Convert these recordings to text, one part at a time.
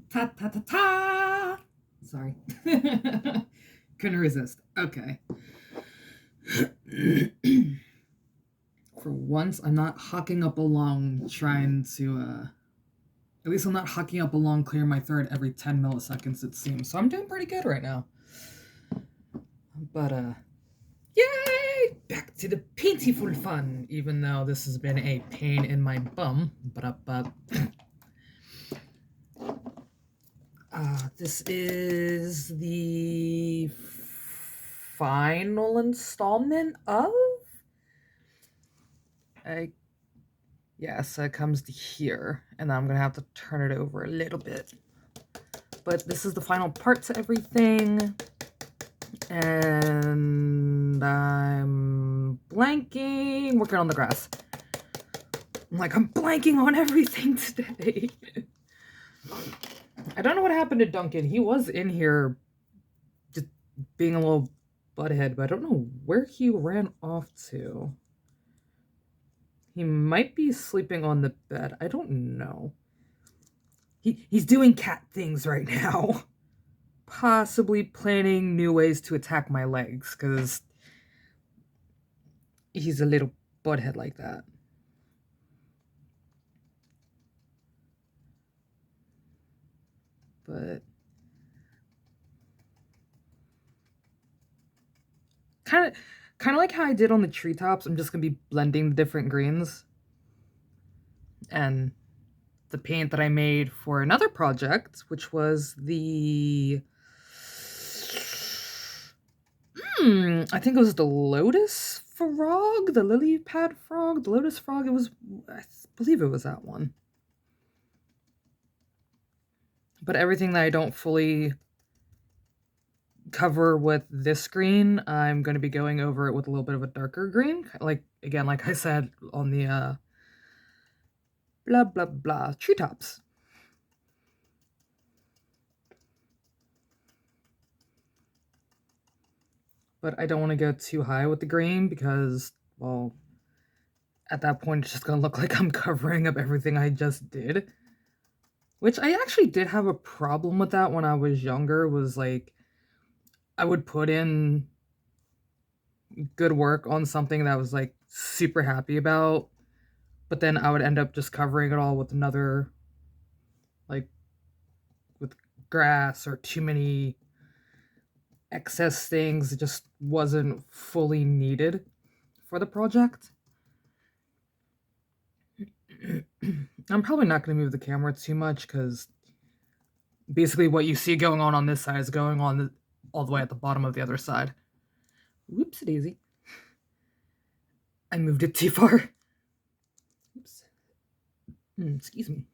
Ta ta ta ta. Sorry. Couldn't resist. Okay. For once, I'm not hawking up along trying to, at least I'm not hawking up along clear my third every 10 milliseconds, it seems. So I'm doing pretty good right now. But, yay! Back to the paintiful fun, even though this has been a pain in my bum. But, this is the final installment of. Yes, it comes to here, and I'm gonna have to turn it over a little bit. But this is the final part to everything, and I'm blanking. Working on the grass. I'm blanking on everything today. I don't know what happened to Duncan. He was in here just being a little butthead, but I don't know where he ran off to. He might be sleeping on the bed. I don't know. He's doing cat things right now. Possibly planning new ways to attack my legs, because he's a little butthead like that. But kind of like how I did on the treetops, I'm just gonna be blending the different greens. And the paint that I made for another project, which was the I think it was the lotus frog, the lily pad frog, the lotus frog. I believe it was that one. But everything that I don't fully cover with this green, I'm going to be going over it with a little bit of a darker green. Like I said on the blah blah blah treetops. But I don't want to go too high with the green because, well, at that point it's just going to look like I'm covering up everything I just did. Which I actually did have a problem with that when I was younger, was like I would put in good work on something that I was like super happy about, but then I would end up just covering it all with another, like, with grass or too many excess things. It just wasn't fully needed for the project. I'm probably not going to move the camera too much because basically what you see going on this side is going on all the way at the bottom of the other side. Whoops, daisy. I moved it too far. Oops. Excuse me.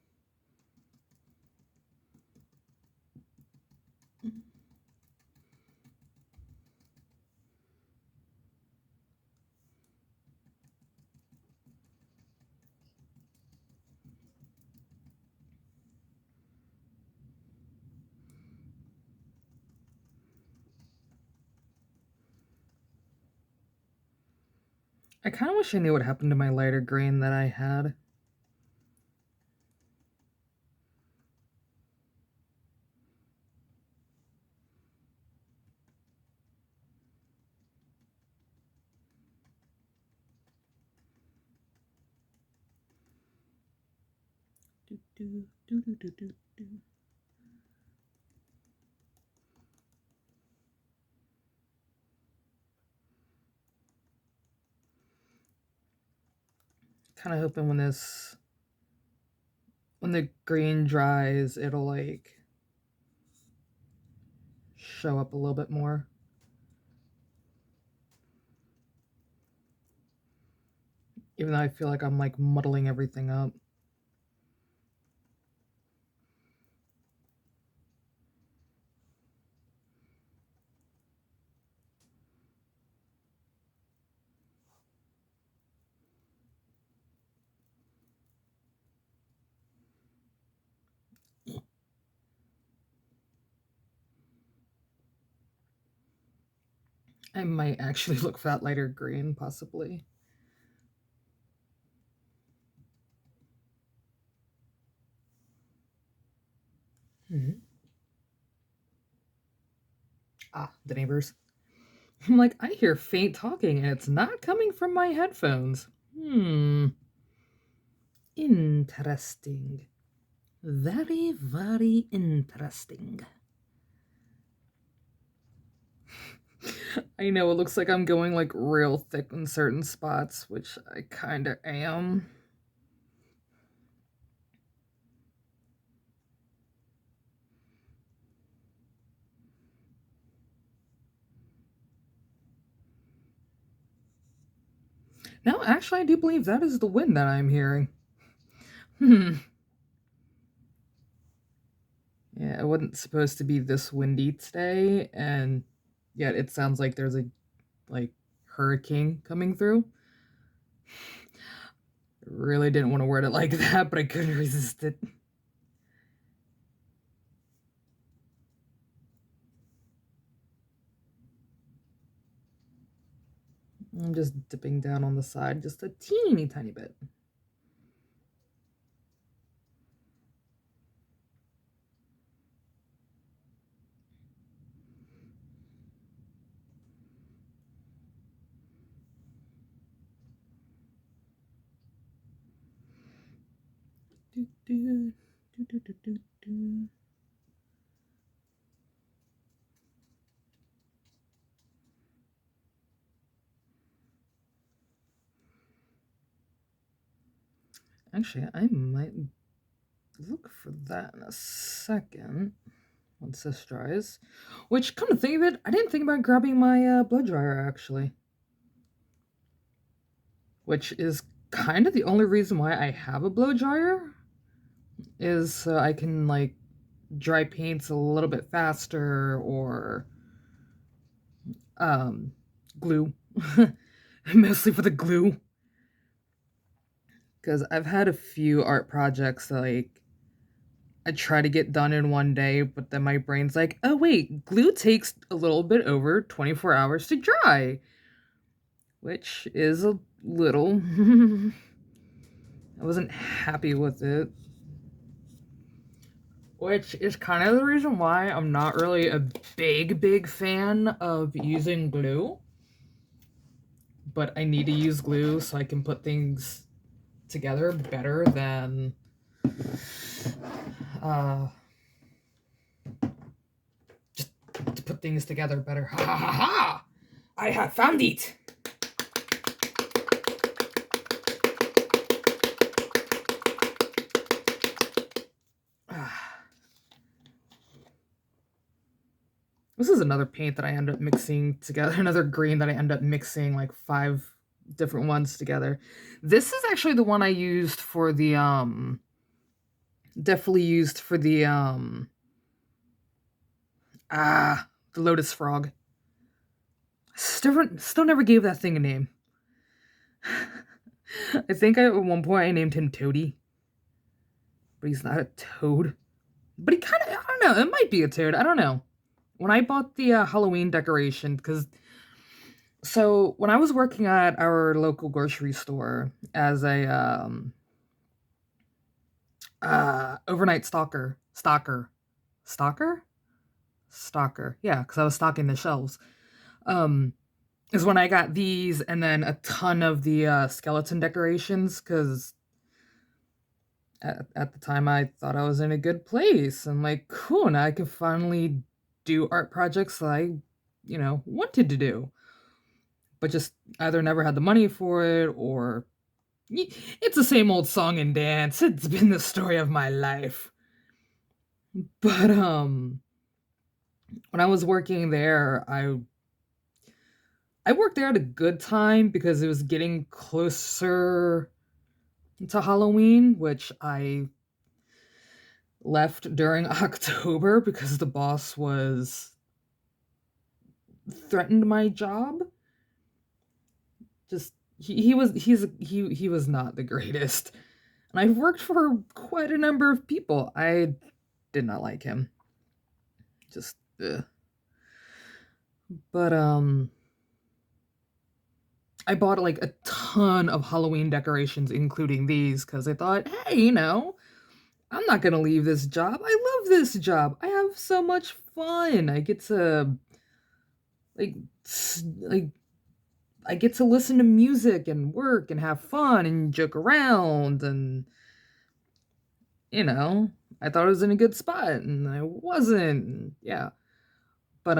I kind of wish I knew what happened to my lighter green that I had. Kind of hoping when the green dries, it'll like show up a little bit more. Even though I feel like I'm like muddling everything up. I might actually look for that lighter green, possibly. Mhm. Ah, the neighbors. I'm like, I hear faint talking and it's not coming from my headphones. Interesting. Very, very interesting. I know it looks like I'm going like real thick in certain spots, which I kinda am. No, actually, I do believe that is the wind that I'm hearing. Hmm. Yeah, it wasn't supposed to be this windy today, and yet it sounds like there's a like hurricane coming through. Really didn't want to word it like that, but I couldn't resist it. I'm just dipping down on the side just a teeny tiny bit. Do, do, do, do, do, do, do. Actually, I might look for that in a second once this dries. Which, come to think of it, I didn't think about grabbing my blow dryer actually. Which is kind of the only reason why I have a blow dryer is so I can like dry paints a little bit faster or um glue. Mostly for the glue. Because I've had a few art projects that like I try to get done in one day, but then my brain's like, oh wait, glue takes a little bit over 24 hours to dry, which is a little. I wasn't happy with it. Which is kind of the reason why I'm not really a big fan of using glue. But I need to use glue so I can put things together better than uh, just to put things together better. Ha ha ha ha! I have found it! This is another paint that I end up mixing together, another green that I end up mixing like 5 different ones together. This is actually the one I used for the definitely used for the the lotus frog. Still never gave that thing a name. I think at one point I named him Toady, but he's not a toad. But he kind of, I don't know, it might be a toad. I don't know. When I bought the Halloween decoration, because so when I was working at our local grocery store as a overnight stalker, yeah, because I was stocking the shelves. Um, is when I got these and then a ton of the skeleton decorations because at the time I thought I was in a good place. I'm like, cool, now I can finally do art projects that I, wanted to do, but just either never had the money for it or it's the same old song and dance. It's been the story of my life. But when I was working there, I worked there at a good time because it was getting closer to Halloween, which I left during October because the boss was threatened my job. Just he was not the greatest. And I've worked for quite a number of people. I did not like him. Just ugh. But I bought like a ton of Halloween decorations including these cuz I thought, "Hey, I'm not going to leave this job. I this job. I have so much fun. I get to like like I get to listen to music and work and have fun and joke around and you know, I thought I was in a good spot and I wasn't. Yeah. But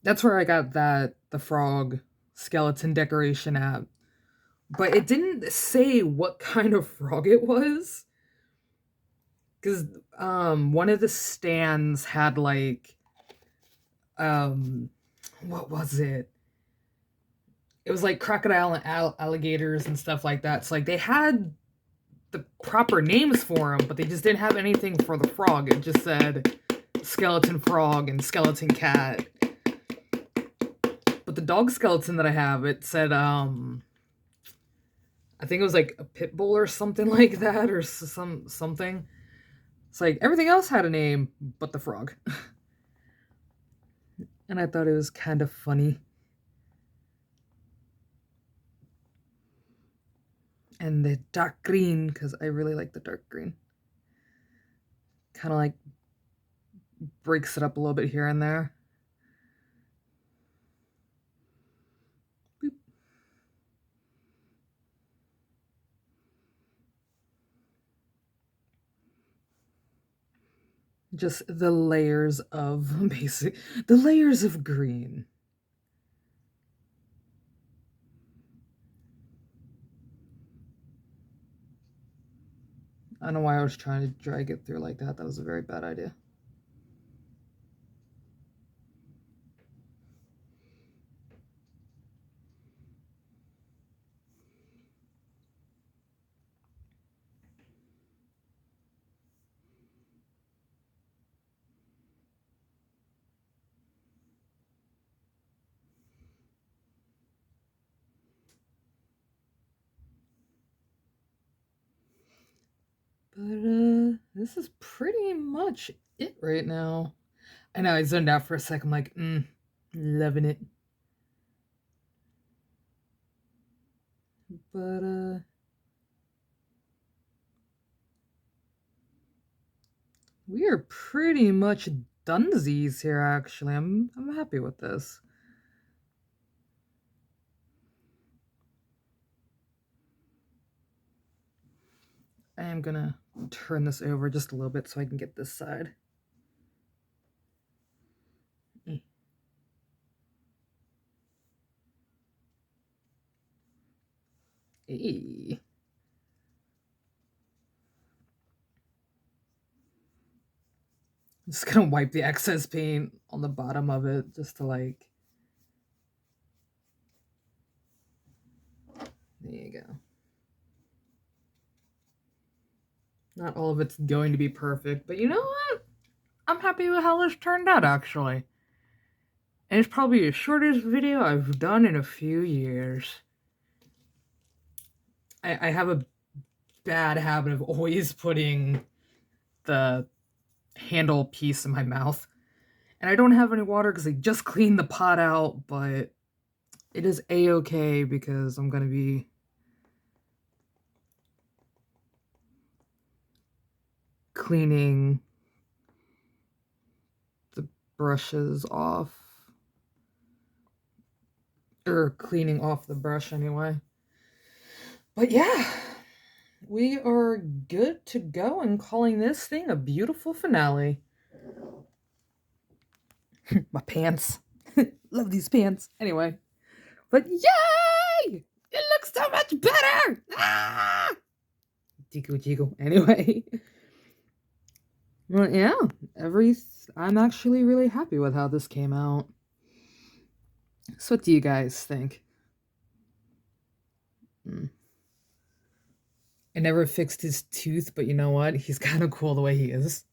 that's where I got the frog skeleton decoration at. But it didn't say what kind of frog it was. Cuz one of the stands had like um what was it? It was like crocodile and alligators and stuff like that. So like they had the proper names for them, but they just didn't have anything for the frog. It just said skeleton frog and skeleton cat. But the dog skeleton that I have, it said I think it was like a pit bull or something like that, or something. It's like everything else had a name but the frog. And I thought it was kind of funny. And the dark green, because I really like the dark green. Kind of like breaks it up a little bit here and there. Boop. Just the layers of the layers of green. I don't know why I was trying to drag it through like that. That was a very bad idea. But this is pretty much it right now. I know I zoned out for a second. I'm like, loving it. But we are pretty much dunsies here. Actually, I'm happy with this. I am gonna turn this over just a little bit so I can get this side. Hey. I'm just gonna wipe the excess paint on the bottom of it just to like. There you go. Not all of it's going to be perfect, but you know what? I'm happy with how this turned out, actually. And it's probably the shortest video I've done in a few years. I have a bad habit of always putting the handle piece in my mouth. And I don't have any water because I just cleaned the pot out, but it is a-okay because I'm going to be cleaning the brushes off. Or cleaning off the brush anyway. But yeah, we are good to go and calling this thing a beautiful finale. My pants. Love these pants. Anyway. But yay! It looks so much better! Ah! Jigo. Anyway. Well, yeah. I'm actually really happy with how this came out. So what do you guys think? I never fixed his tooth, but you know what? He's kind of cool the way he is.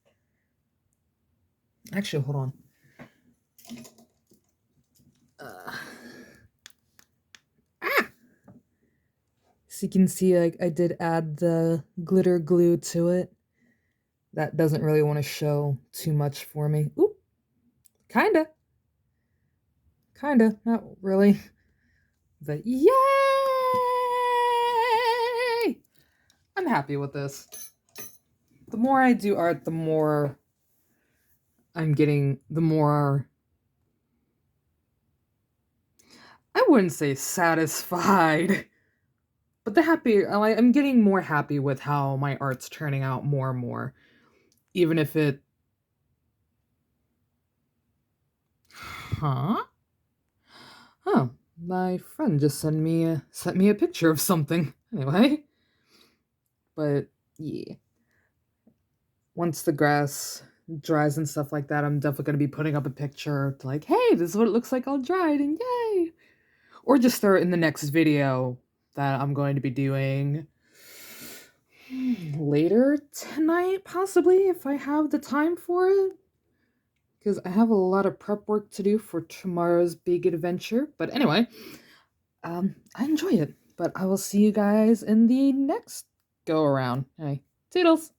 Actually, hold on. So you can see I did add the glitter glue to it. That doesn't really want to show too much for me. Oop. Kinda. Not really. But yay! I'm happy with this. the more I do art, the more I'm getting, the more, I wouldn't say satisfied, but the happier, I'm getting more happy with how my art's turning out more and more. Even if it, huh? Oh, my friend just sent me a picture of something. Anyway, but yeah, once the grass dries and stuff like that, I'm definitely gonna be putting up a picture to like, hey, this is what it looks like all dried, and yay! Or just throw it in the next video that I'm going to be doing later tonight, possibly, if I have the time for it. Because I have a lot of prep work to do for tomorrow's big adventure. But anyway, I enjoy it. But I will see you guys in the next go around. Hey, toodles!